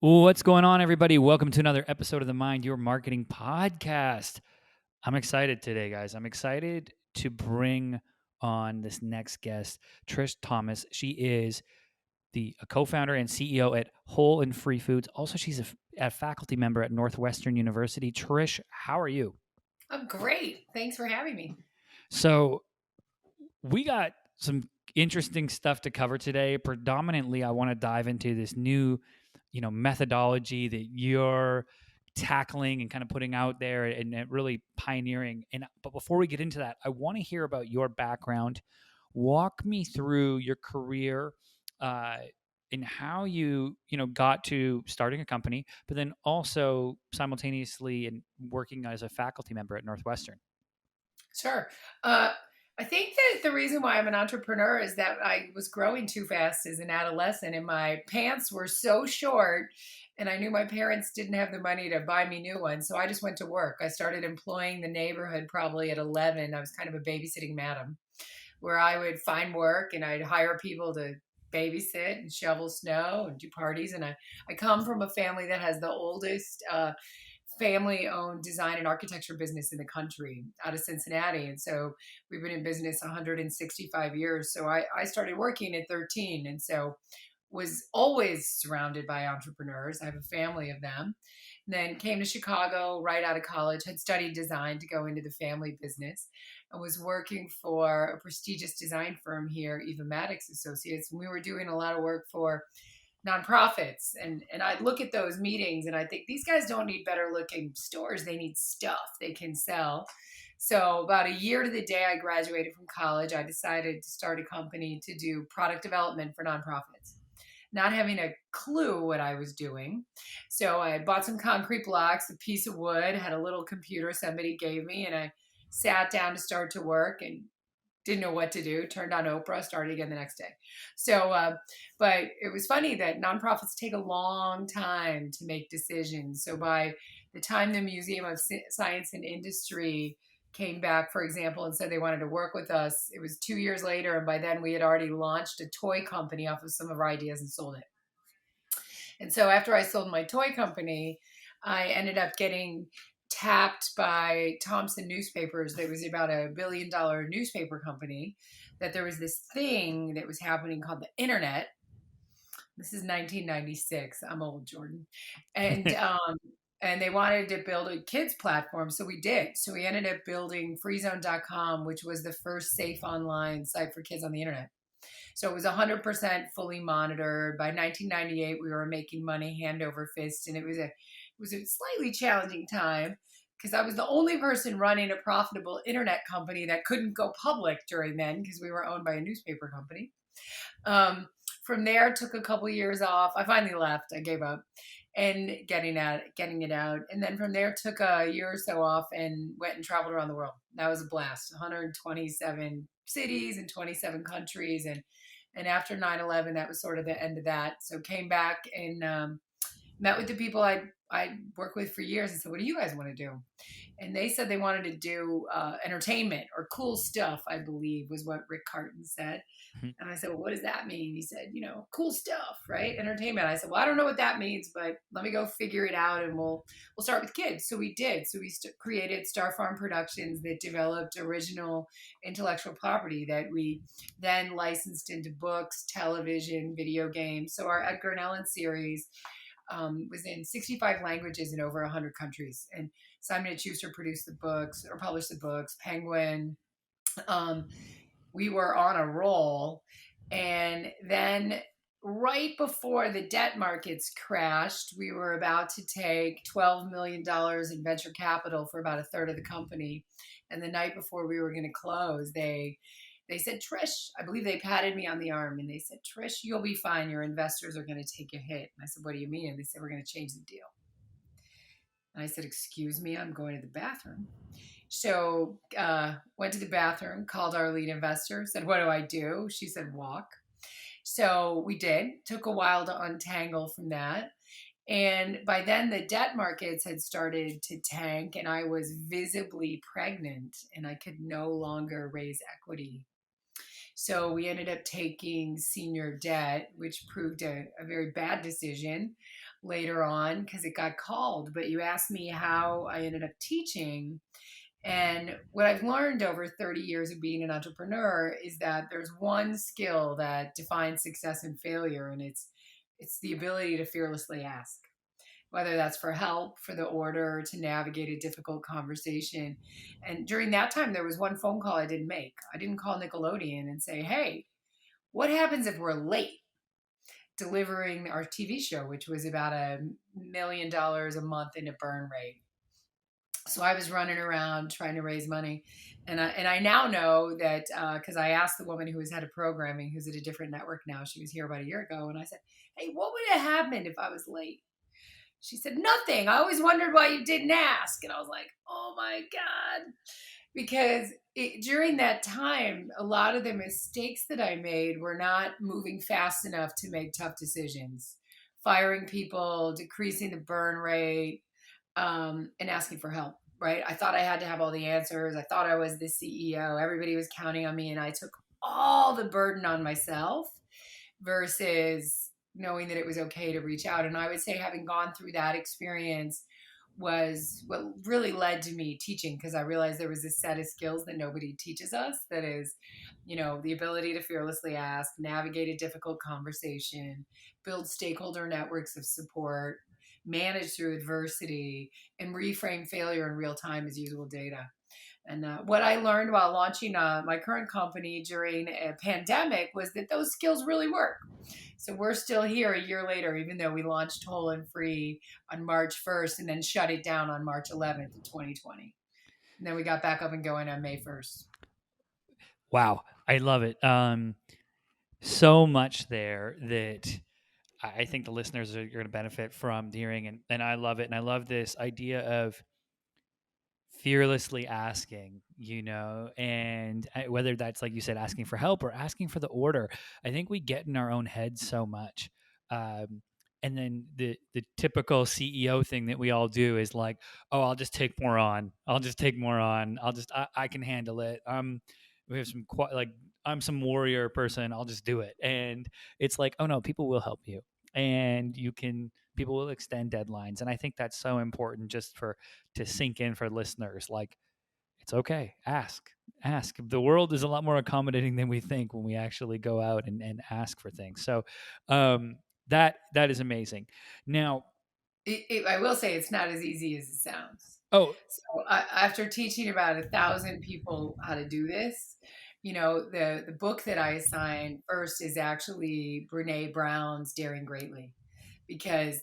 What's going on, everybody? Welcome to another episode of the Mind Your Marketing podcast. I'm excited today, guys. I'm excited to bring on this next guest, Trish Thomas. She is the co-founder and CEO at Whole and Free Foods. Also, she's a faculty member at Northwestern University. Trish, how are you? I'm great. Thanks for having me. So we got some interesting stuff to cover today. Predominantly, I want to dive into this new, methodology that you're tackling and kind of putting out there and really pioneering. But before we get into that, I want to hear about your background. Walk me through your career uh, and how you got to starting a company, but then also simultaneously and working as a faculty member at Northwestern. Sure. I think that the reason why I'm an entrepreneur is that I was growing too fast as an adolescent and my pants were so short and I knew my parents didn't have the money to buy me new ones. So I just went to work. I started employing the neighborhood probably at 11. I was kind of a babysitting madam where I would find work and I'd hire people to babysit and shovel snow and do parties. And I come from a family that has the oldest family owned design and architecture business in the country out of Cincinnati. And so we've been in business 165 years. So I started working at 13. And so was always surrounded by entrepreneurs. I have a family of them. And then came to Chicago right out of college, had studied design to go into the family business, and was working for a prestigious design firm here, Eva Maddox Associates. And we were doing a lot of work for nonprofits, and I look at those meetings and I think these guys don't need better looking stores, they need stuff they can sell. So about a year to the day I graduated from college, I decided to start a company to do product development for nonprofits, not having a clue what I was doing. So I bought some concrete blocks, a piece of wood, had a little computer somebody gave me, and I sat down to start to work and didn't know what to do, turned on Oprah, started again the next day. So, but it was funny that nonprofits take a long time to make decisions. So by the time the Museum of Science and Industry came back, for example, and said they wanted to work with us, it was 2 years later. And by then we had already launched a toy company off of some of our ideas and sold it. And so after I sold my toy company, I ended up getting tapped by Thomson Newspapers. There was about $1 billion newspaper company, that there was this thing that was happening called the internet. This is 1996. I'm old, Jordan. And and they wanted to build a kids platform. So we did. So we ended up building Freezonecom, which was the first safe online site for kids on the internet. So it was 100% fully monitored. By 1998, we were making money hand over fist, and it was a slightly challenging time because I was the only person running a profitable internet company that couldn't go public during then because we were owned by a newspaper company. Um, from there, took a couple years off. I finally left. I gave up and getting it out. And then from there, took a year or so off and went and traveled around the world. That was a blast. 127 cities in 27 countries, and after 9/11, that was sort of the end of that. So came back and met with the people I worked with for years and said, what do you guys want to do? And they said they wanted to do entertainment or cool stuff, I believe was what Rick Carton said. And I said, well, what does that mean? He said, cool stuff, right? Entertainment. I said, well, I don't know what that means, but let me go figure it out, and we'll start with kids. So we did. So we created Star Farm Productions that developed original intellectual property that we then licensed into books, television, video games. So our Edgar and Ellen series was in 65 languages in over 100 countries. And Simon & Schuster produced the books or published the books, Penguin. We were on a roll. And then right before the debt markets crashed, we were about to take $12 million in venture capital for about a third of the company. And the night before we were going to close, they said, Trish, I believe they patted me on the arm and they said, Trish, you'll be fine. Your investors are going to take a hit. And I said, what do you mean? And they said, we're going to change the deal. And I said, excuse me, I'm going to the bathroom. So went to the bathroom, called our lead investor, said, what do I do? She said, walk. So we did. Took a while to untangle from that. And by then, the debt markets had started to tank, and I was visibly pregnant, and I could no longer raise equity. So we ended up taking senior debt, which proved a very bad decision later on because it got called. But you asked me how I ended up teaching. And what I've learned over 30 years of being an entrepreneur is that there's one skill that defines success and failure, and it's the ability to fearlessly ask, whether that's for help, for the order, to navigate a difficult conversation. And during that time, there was one phone call I didn't make. I didn't call Nickelodeon and say, hey, what happens if we're late delivering our TV show, which was about $1 million a month in a burn rate? So I was running around trying to raise money, and I now know that because I asked the woman who was head of programming, who's at a different network now. She was here about a year ago, and I said, "Hey, what would have happened if I was late?" She said, "Nothing. I always wondered why you didn't ask." And I was like, "Oh my god!" Because during that time, a lot of the mistakes that I made were not moving fast enough to make tough decisions, firing people, decreasing the burn rate, and asking for help, right? I thought I had to have all the answers. I thought I was the CEO. Everybody was counting on me, and I took all the burden on myself versus knowing that it was okay to reach out. And I would say, having gone through that experience was what really led to me teaching, because I realized there was this set of skills that nobody teaches us, that is, the ability to fearlessly ask, navigate a difficult conversation, build stakeholder networks of support, manage through adversity, and reframe failure in real time as usable data. And what I learned while launching my current company during a pandemic was that those skills really work. So we're still here a year later, even though we launched Whole and Free on March 1st and then shut it down on March 11th of 2020. And then we got back up and going on May 1st. Wow, I love it. So much there that I think the listeners are going to benefit from hearing, and I love it. And I love this idea of fearlessly asking, and whether that's, like you said, asking for help or asking for the order. I think we get in our own heads so much. And then the typical CEO thing that we all do is like, oh, I'll just take more on. I'll just take more on. I can handle it. We have like, I'm some warrior person. I'll just do it. And it's like, oh no, people will help you, and people will extend deadlines. And I think that's so important just to sink in for listeners. Like, it's okay. Ask. The world is a lot more accommodating than we think when we actually go out and ask for things. So that is amazing. Now, I will say it's not as easy as it sounds. oh, So after teaching about 1,000 people how to do this, the book that I assigned first is actually Brene Brown's Daring Greatly, because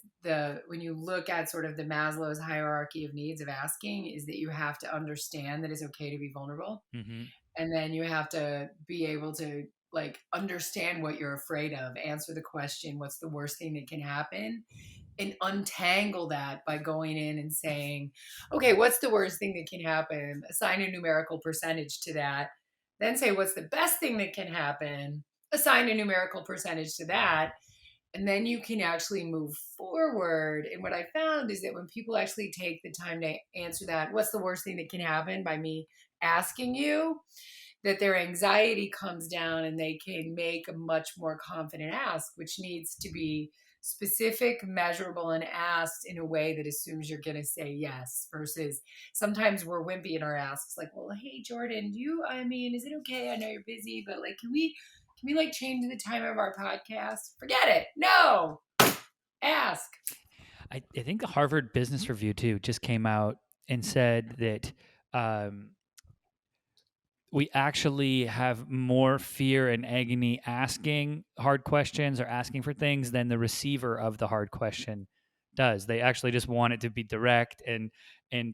when you look at sort of the Maslow's hierarchy of needs of asking, is that you have to understand that it's okay to be vulnerable, mm-hmm. and then you have to be able to like understand what you're afraid of, answer the question, what's the worst thing that can happen, and untangle that by going in and saying, okay, what's the worst thing that can happen? Assign a numerical percentage to that. Then say, what's the best thing that can happen? Assign a numerical percentage to that. And then you can actually move forward. And what I found is that when people actually take the time to answer that, what's the worst thing that can happen, by me asking you, that their anxiety comes down and they can make a much more confident ask, which needs to be specific, measurable, and asked in a way that assumes you're going to say yes, versus sometimes we're wimpy in our asks, like, well, hey, Jordan, is it okay? I know you're busy, but like, can we like change the time of our podcast? Forget it. No, ask. I think the Harvard Business Review too just came out and said that we actually have more fear and agony asking hard questions or asking for things than the receiver of the hard question does. They actually just want it to be direct and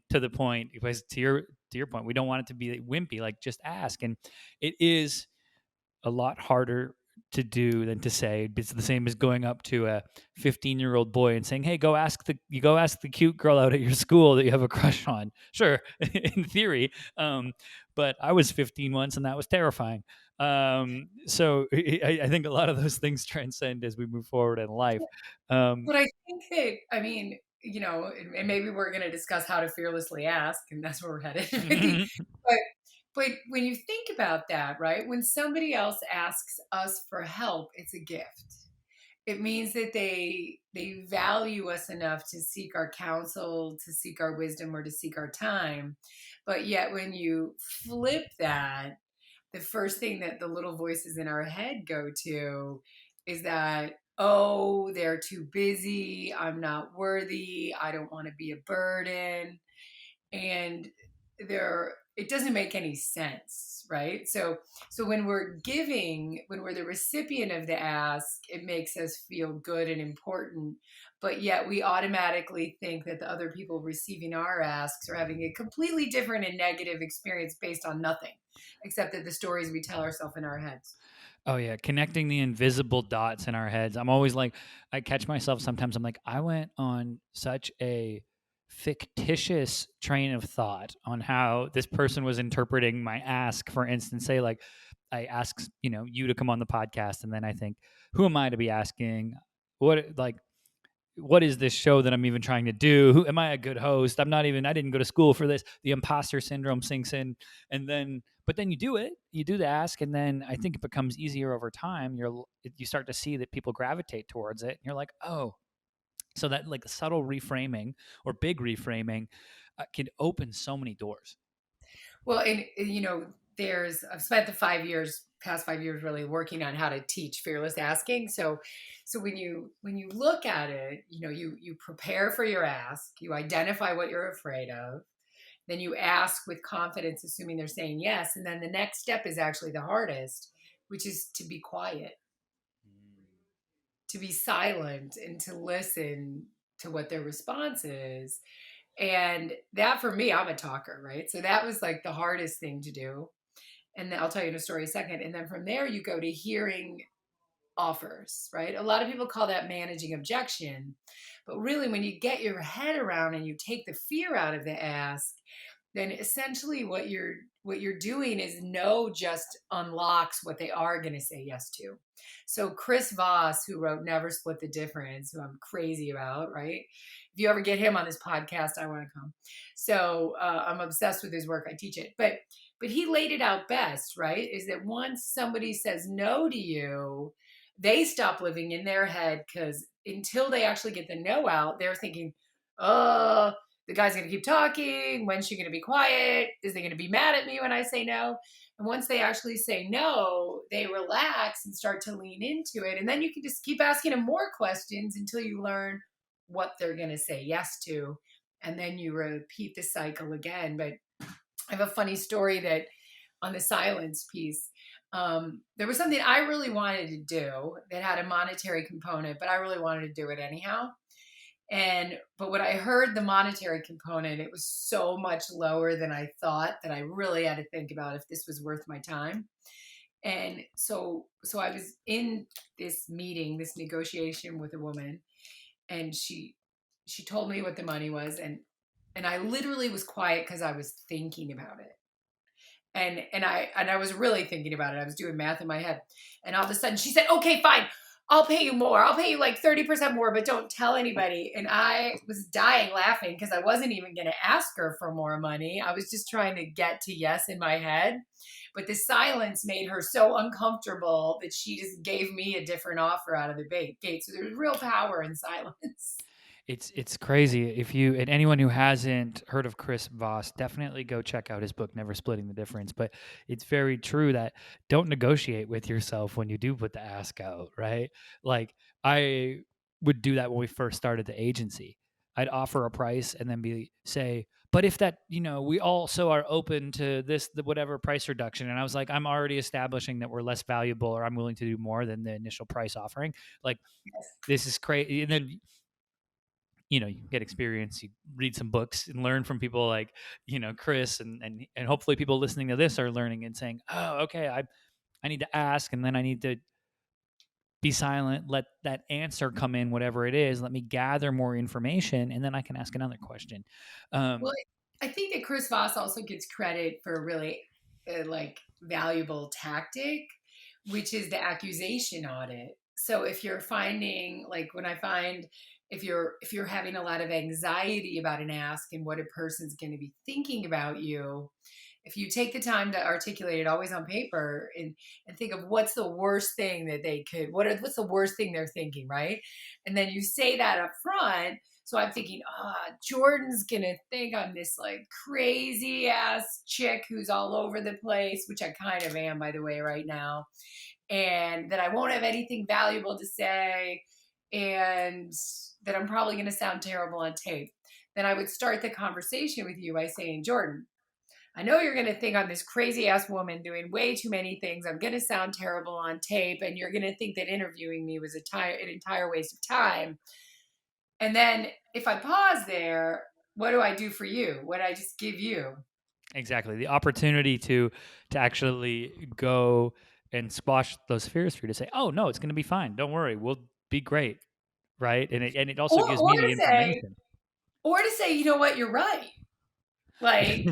to the point. Because to your point, we don't want it to be wimpy. Like, just ask. And it is a lot harder to do than to say. It's the same as going up to a 15-year-old boy and saying, "Hey, go ask the cute girl out at your school that you have a crush on." Sure, in theory, but I was 15 once, and that was terrifying. So I think a lot of those things transcend as we move forward in life. But I think that, and maybe we're going to discuss how to fearlessly ask, and that's where we're headed. But But when you think about that, right, when somebody else asks us for help, it's a gift. It means that they value us enough to seek our counsel, to seek our wisdom, or to seek our time. But yet when you flip that, the first thing that the little voices in our head go to is that, oh, they're too busy, I'm not worthy, I don't want to be a burden. And there, it doesn't make any sense, right? So when we're giving, when we're the recipient of the ask, it makes us feel good and important, but yet we automatically think that the other people receiving our asks are having a completely different and negative experience based on nothing except that the stories we tell ourselves in our heads. Oh yeah, connecting the invisible dots in our heads. I'm always like, I catch myself sometimes. I'm like, I went on such a fictitious train of thought on how this person was interpreting my ask. For instance, say like, I ask, you to come on the podcast, and then I think, who am I to be asking? What is this show that I'm even trying to do? Who am I a good host? I didn't go to school for this. The imposter syndrome sinks in. And then, but then you do it, you do the ask. And then I think it becomes easier over time. You start to see that people gravitate towards it. And you're like, oh, so that like subtle reframing or big reframing can open so many doors. Well, and I've spent the past 5 years, really working on how to teach fearless asking. So when you look at it, you prepare for your ask, you identify what you're afraid of, then you ask with confidence, assuming they're saying yes, and then the next step is actually the hardest, which is to be quiet, to be silent, and to listen to what their response is. And that, for me, I'm a talker, right? So that was like the hardest thing to do. And then I'll tell you in a story in a second. And then from there, you go to hearing offers, right? A lot of people call that managing objection. But really, when you get your head around and you take the fear out of the ask, then essentially what you're doing is no just unlocks what they are going to say yes to. So Chris Voss, who wrote Never Split the Difference, who I'm crazy about, right? If you ever get him on this podcast, I want to come. So I'm obsessed with his work. I teach it, but he laid it out best, right? Is that once somebody says no to you, they stop living in their head, because until they actually get the no out, they're thinking, oh, the guy's going to keep talking. When's she going to be quiet? Is they going to be mad at me when I say no? And once they actually say no, they relax and start to lean into it. And then you can just keep asking them more questions until you learn what they're going to say yes to. And then you repeat the cycle again. But I have a funny story that on the silence piece, there was something I really wanted to do that had a monetary component, but I really wanted to do it anyhow. But when I heard the monetary component, it was so much lower than I thought that I really had to think about if this was worth my time. And so I was in this meeting, this negotiation with a woman, and she told me what the money was, and I literally was quiet because I was thinking about it. And I was really thinking about it. I was doing math in my head. And all of a sudden she said, "Okay, fine. I'll pay you more. I'll pay you like 30% more, but don't tell anybody." And I was dying laughing because I wasn't even going to ask her for more money. I was just trying to get to yes in my head. But the silence made her so uncomfortable that she just gave me a different offer out of the gate. So there's real power in silence. It's crazy. If you and anyone who hasn't heard of Chris Voss, definitely go check out his book, Never Splitting the Difference. But it's very true that don't negotiate with yourself when you do put the ask out, right? Like I would do that when we first started the agency. I'd offer a price and then say, but if that, we also are open to whatever price reduction. And I was like, I'm already establishing that we're less valuable, or I'm willing to do more than the initial price offering. Like this is crazy. And then you get experience, you read some books and learn from people like, Chris, and hopefully people listening to this are learning and saying, oh, okay, I need to ask, and then I need to be silent, let that answer come in, whatever it is, let me gather more information, and then I can ask another question. Well, I think that Chris Voss also gets credit for a really valuable tactic, which is the accusation audit. So if you're finding, like when I find, if you're having a lot of anxiety about an ask and what a person's going to be thinking about you, if you take the time to articulate it always on paper and think of what's the worst thing that they could, what's the worst thing they're thinking, right? And then you say that up front. So I'm thinking, Jordan's gonna think I'm this like crazy ass chick who's all over the place, which I kind of am, by the way, right now, and that I won't have anything valuable to say, and that I'm probably gonna sound terrible on tape. Then I would start the conversation with you by saying, Jordan, I know you're going to think I'm this crazy ass woman doing way too many things. I'm going to sound terrible on tape, and you're going to think that interviewing me was an entire waste of time. And then if I pause there, what do I do for you? What do I just give you? Exactly. The opportunity to actually go and squash those fears for you to say, "Oh no, it's going to be fine. Don't worry. We'll be great." Right? And it also gives Or me to the say, information. you know what, you're right. Like,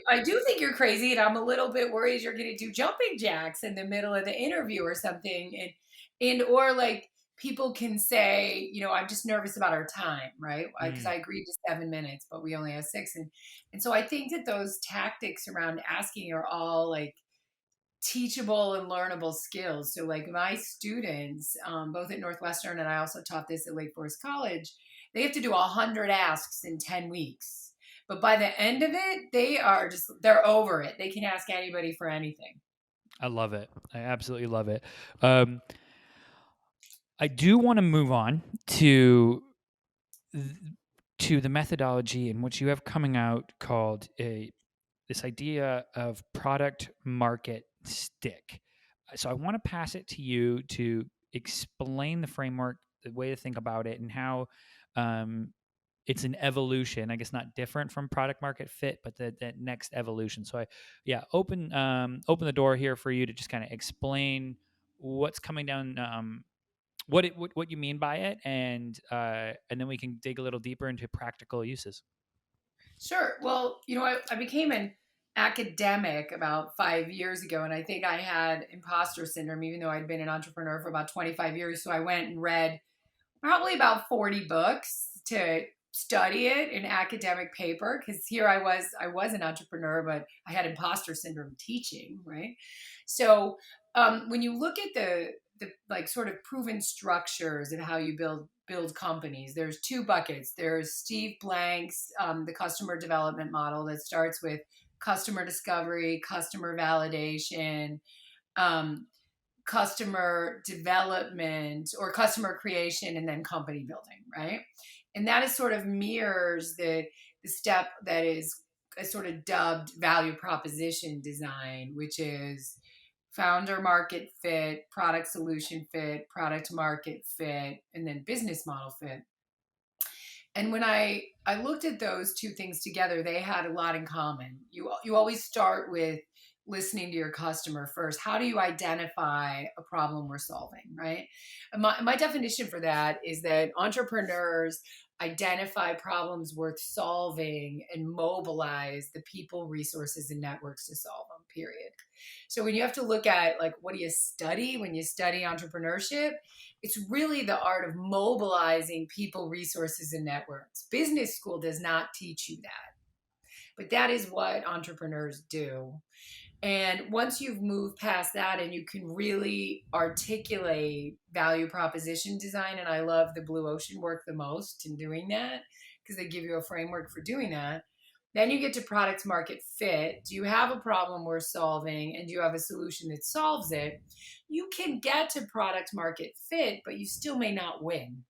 I do think you're crazy, and I'm a little bit worried you're going to do jumping jacks in the middle of the interview or something. And or like people can say, I'm just nervous about our time, right? Because I agreed to 7 minutes, but we only have six. And so I think that those tactics around asking are all like teachable and learnable skills. So like my students, both at Northwestern, and I also taught this at Lake Forest College, they have to do 100 asks in 10 weeks. But by the end of it, they're over it. They can ask anybody for anything. I love it. I absolutely love it. I do want to move on to the methodology in which you have coming out called this idea of product market stick. So I want to pass it to you to explain the framework, the way to think about it, and how it's an evolution. I guess not different from product market fit, but that next evolution. So open the door here for you to just kind of explain what's coming down. What you mean by it, and then we can dig a little deeper into practical uses. Sure. Well, I became an academic about 5 years ago, and I think I had imposter syndrome, even though I'd been an entrepreneur for about 25 years. So I went and read probably about 40 books to study it in academic paper, because here I was an entrepreneur, but I had imposter syndrome teaching, right? So when you look at the like sort of proven structures of how you build companies, there's two buckets. There's Steve Blank's the customer development model that starts with customer discovery, customer validation, um, customer development or customer creation, and then company building, right? And that is sort of mirrors the step that is a sort of dubbed value proposition design, which is founder market fit, product solution fit, product market fit, and then business model fit. And when I looked at those two things together, they had a lot in common. You always start with listening to your customer first. How do you identify a problem we're solving, right? And my definition for that is that entrepreneurs identify problems worth solving and mobilize the people, resources, and networks to solve them, period. So when you have to look at like, what do you study when you study entrepreneurship? It's really the art of mobilizing people, resources, and networks. Business school does not teach you that, but that is what entrepreneurs do. And once you've moved past that and you can really articulate value proposition design, and I love the Blue Ocean work the most in doing that because they give you a framework for doing that. Then you get to product market fit. Do you have a problem worth solving and do you have a solution that solves it? You can get to product market fit, but you still may not win.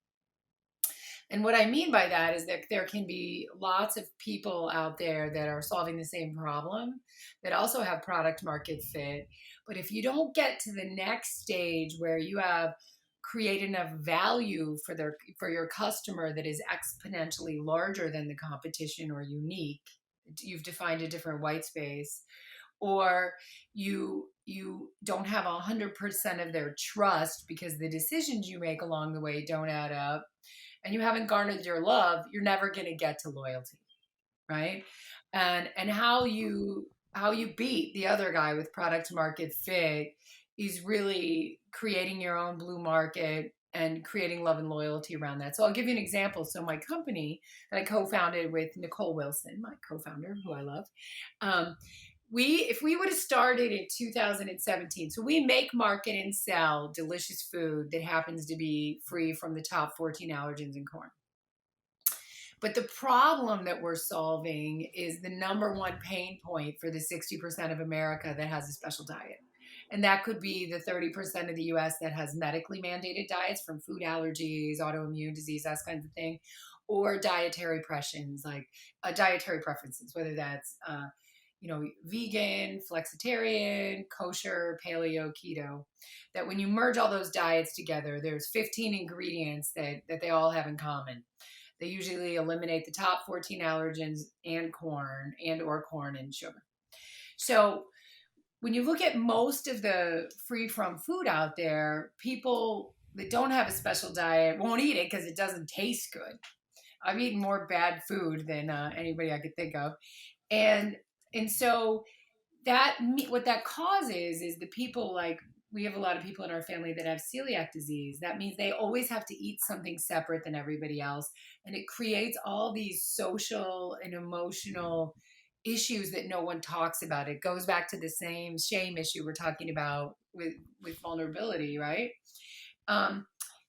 And what I mean by that is that there can be lots of people out there that are solving the same problem that also have product market fit. But if you don't get to the next stage where you have create enough value for your customer that is exponentially larger than the competition or unique, you've defined a different white space, or you don't have 100% of their trust because the decisions you make along the way don't add up, and you haven't garnered your love, you're never going to get to loyalty, right? And how you beat the other guy with product market fit is really creating your own blue market and creating love and loyalty around that. So I'll give you an example. So my company that I co-founded with Nicole Wilson, my co-founder, who I love, if we would have started in 2017, so we make, market, and sell delicious food that happens to be free from the top 14 allergens in corn. But the problem that we're solving is the number one pain point for the 60% of America that has a special diet. And that could be the 30% of the US that has medically mandated diets from food allergies, autoimmune disease, that kind of thing, or dietary preferences, whether that's vegan, flexitarian, kosher, paleo, keto. That when you merge all those diets together, there's 15 ingredients that they all have in common. They usually eliminate the top 14 allergens and corn and sugar. So when you look at most of the free from food out there, people that don't have a special diet won't eat it because it doesn't taste good. I've eaten more bad food than anybody I could think of. And so what that causes is the people, like, we have a lot of people in our family that have celiac disease. That means they always have to eat something separate than everybody else. And it creates all these social and emotional issues that no one talks about. It goes back to the same shame issue we're talking about with vulnerability, right?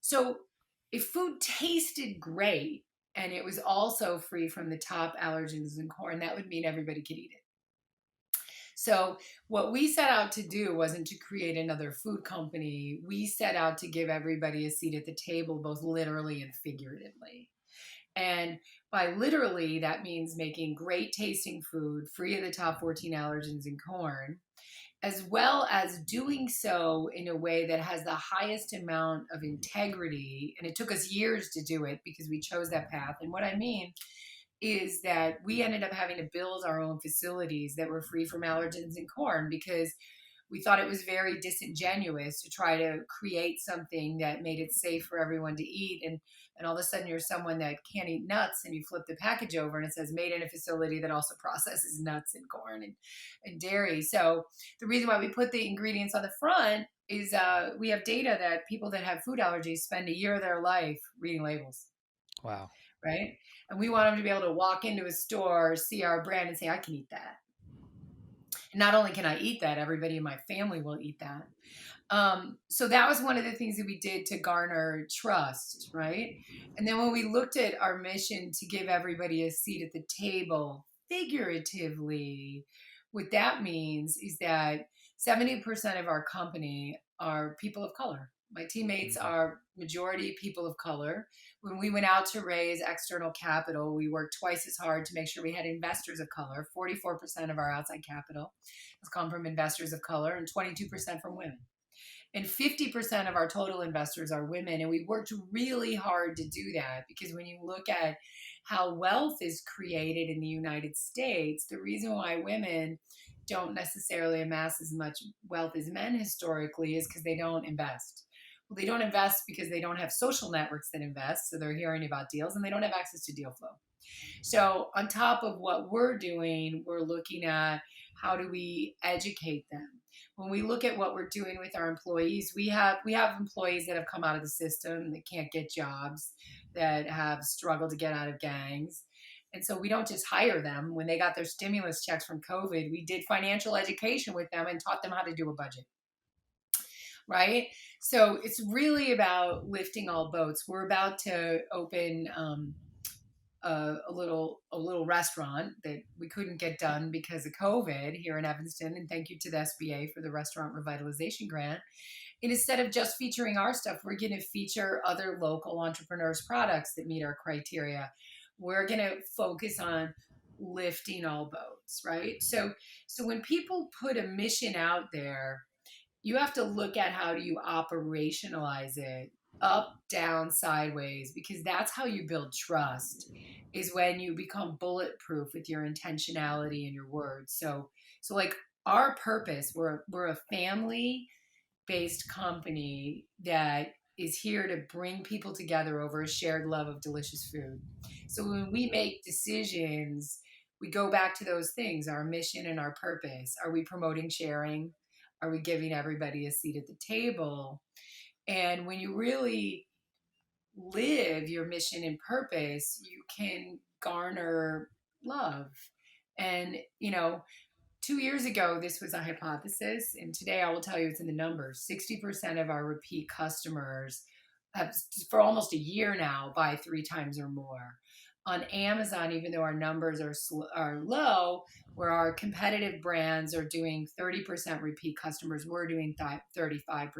So if food tasted great and it was also free from the top allergens in corn, that would mean everybody could eat it. So what we set out to do wasn't to create another food company. We set out to give everybody a seat at the table, both literally and figuratively. And by literally, that means making great tasting food free of the top 14 allergens in corn, as well as doing so in a way that has the highest amount of integrity. And it took us years to do it because we chose that path. And what I mean is that we ended up having to build our own facilities that were free from allergens in corn because we thought it was very disingenuous to try to create something that made it safe for everyone to eat. And all of a sudden you're someone that can't eat nuts and you flip the package over and it says made in a facility that also processes nuts and corn and dairy. So the reason why we put the ingredients on the front is we have data that people that have food allergies spend a year of their life reading labels. Wow. Right? And we want them to be able to walk into a store, see our brand, and say, I can eat that. And not only can I eat that, everybody in my family will eat that. So that was one of the things that we did to garner trust, right? And then when we looked at our mission to give everybody a seat at the table, figuratively, what that means is that 70% of our company are people of color. My teammates are majority people of color. When we went out to raise external capital, we worked twice as hard to make sure we had investors of color. 44% of our outside capital has come from investors of color and 22% from women. And 50% of our total investors are women. And we worked really hard to do that because when you look at how wealth is created in the United States, the reason why women don't necessarily amass as much wealth as men historically is because they don't invest. Well, they don't invest because they don't have social networks that invest. So they're hearing about deals and they don't have access to deal flow. So on top of what we're doing, we're looking at how do we educate them. When we look at what we're doing with our employees, we have employees that have come out of the system that can't get jobs, that have struggled to get out of gangs. And so we don't just hire them. When they got their stimulus checks from COVID, we did financial education with them and taught them how to do a budget. Right? So it's really about lifting all boats. We're about to open a little restaurant that we couldn't get done because of COVID here in Evanston. And thank you to the SBA for the restaurant revitalization grant. And instead of just featuring our stuff, we're going to feature other local entrepreneurs' products that meet our criteria. We're going to focus on lifting all boats, right? So when people put a mission out there, you have to look at how do you operationalize it, up, down, sideways, because that's how you build trust, is when you become bulletproof with your intentionality and your words. So like our purpose, we're a family based company that is here to bring people together over a shared love of delicious food. So when we make decisions, we go back to those things, our mission and our purpose. Are we promoting sharing? Are we giving everybody a seat at the table? And when you really live your mission and purpose, you can garner love. And, 2 years ago, this was a hypothesis, and today I will tell you it's in the numbers. 60% of our repeat customers have, for almost a year now, buy 3 times or more. On Amazon, even though our numbers are low, where our competitive brands are doing 30% repeat customers, we're doing 35%.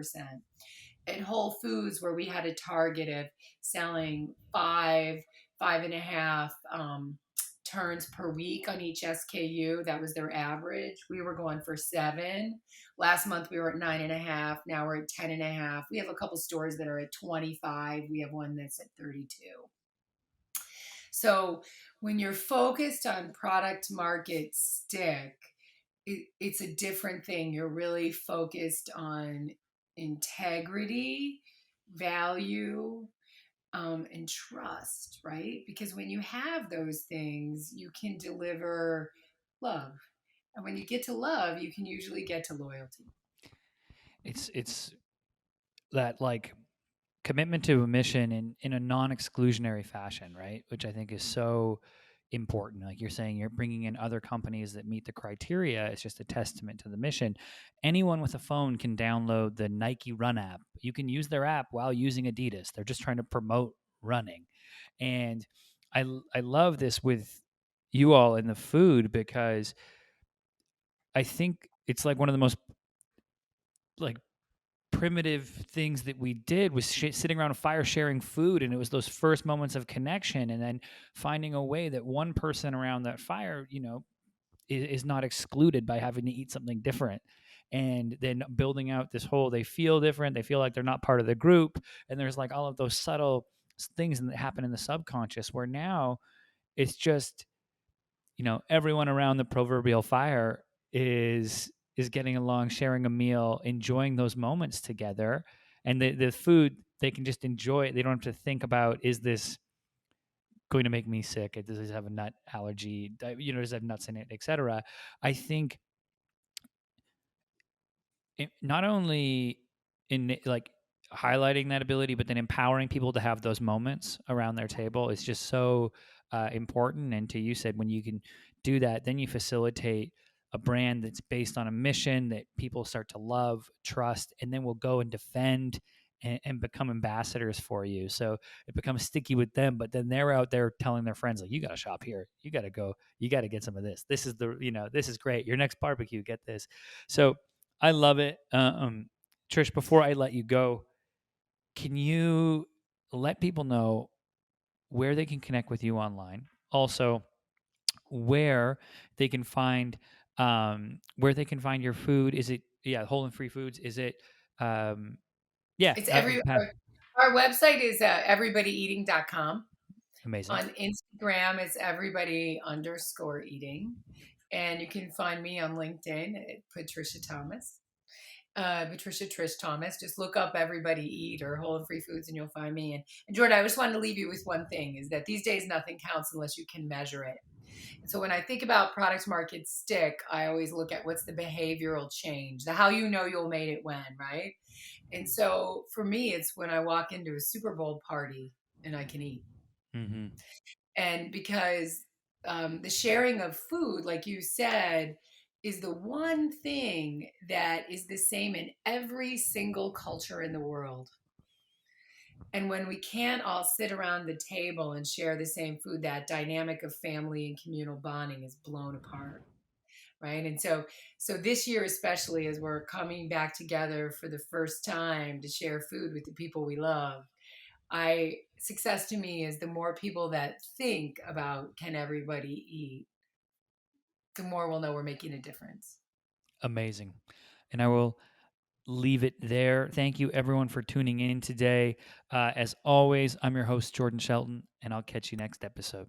At Whole Foods, where we had a target of selling 5.5 turns per week on each SKU. That was their average. We were going for 7. Last month we were at 9.5. Now we're at 10.5. We have a couple stores that are at 25. We have one that's at 32. So when you're focused on product market stick, it's a different thing. You're really focused on integrity, value, and trust, right? Because when you have those things, you can deliver love. And when you get to love, you can usually get to loyalty. It's that like commitment to a mission in a non-exclusionary fashion, right? Which I think is so important. Like you're saying, you're bringing in other companies that meet the criteria. It's just a testament to the mission. Anyone with a phone can download the Nike Run app. You can use their app while using Adidas. They're just trying to promote running. And I love this with you all in the food, because I think it's like one of the most like primitive things that we did was sitting around a fire sharing food, and it was those first moments of connection, and then finding a way that one person around that fire is not excluded by having to eat something different, and then building out this whole, they feel different, they feel like they're not part of the group, and there's like all of those subtle things that happen in the subconscious, where now it's just everyone around the proverbial fire is getting along, sharing a meal, enjoying those moments together. And the food, they can just enjoy it. They don't have to think about, is this going to make me sick? Does this have a nut allergy? Does it have nuts in it, etc. I think not only in like highlighting that ability, but then empowering people to have those moments around their table is just so important. And to you said, when you can do that, then you facilitate a brand that's based on a mission that people start to love, trust, and then will go and defend and become ambassadors for you. So it becomes sticky with them, but then they're out there telling their friends, like, you got to shop here. You got to go. You got to get some of this. This is this is great. Your next barbecue, get this. So I love it. Trish, before I let you go, can you let people know where they can connect with you online? Also, where they can find your food? Is it Whole and Free Foods? Is it yeah? It's our website is everybodyeating.com. Amazing. On Instagram, it's everybody_eating. And you can find me on LinkedIn at Patricia Thomas. Patricia Trish Thomas. Just look up Everybody Eat or Whole and Free Foods and you'll find me. And Jordan, I just wanted to leave you with one thing, is that these days nothing counts unless you can measure it. And so when I think about product market stick, I always look at what's the behavioral change, the how you'll made it when, right? And so for me, it's when I walk into a Super Bowl party and I can eat. Mm-hmm. And because the sharing of food, like you said, is the one thing that is the same in every single culture in the world. And when we can't all sit around the table and share the same food, that dynamic of family and communal bonding is blown apart. Right. And so this year, especially as we're coming back together for the first time to share food with the people we love, success to me is the more people that think about, can everybody eat, the more we'll know we're making a difference. Amazing. And I will leave it there. Thank you, everyone, for tuning in today. As always, I'm your host, Jordan Shelton, and I'll catch you next episode.